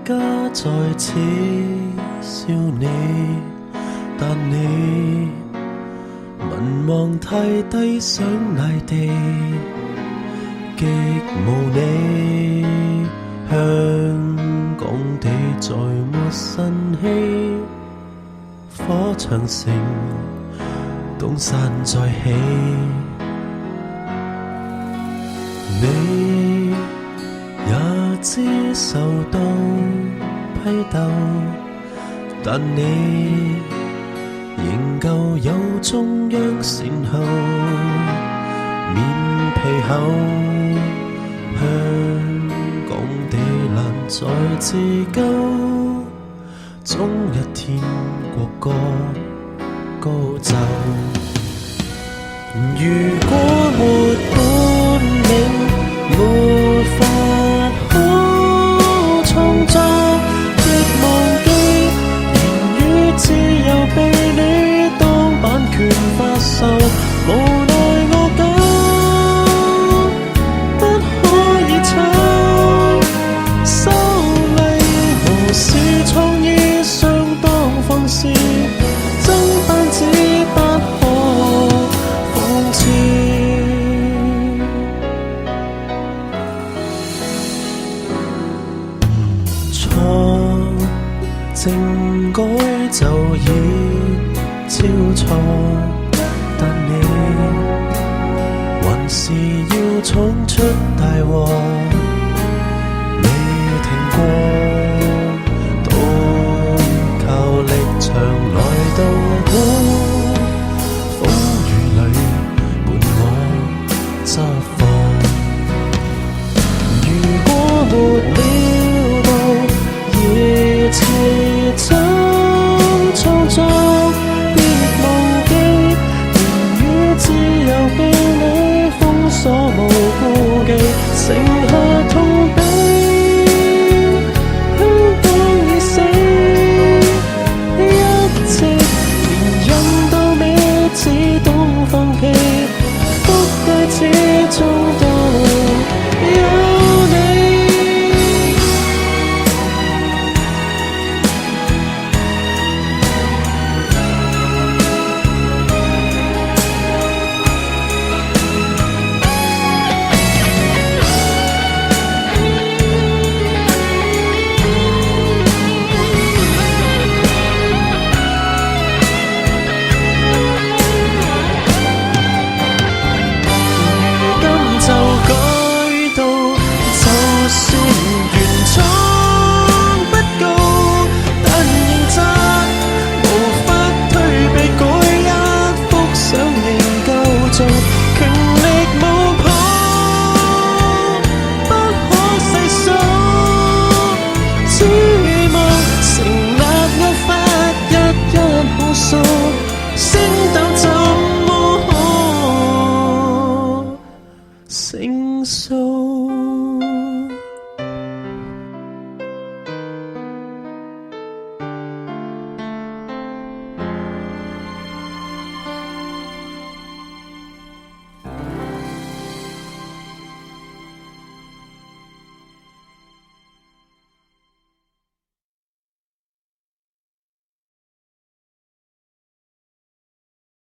家在此笑你，但你民望太低，想賴地極無理。香港地再沒晨曦，火長城東山再起。你也知受到批鬥，但你仍舊有中央善後，面皮厚，香港地難再自救，終一天國歌高奏。如果沒本領，沒法可創作，亦忘記言語自由被你當版權發售，無奈我梗不可以搶。修例何時創意相當放肆，真單止不可諷刺。政改就已超錯，但你還是要闖出大禍。未停過，都靠力場來到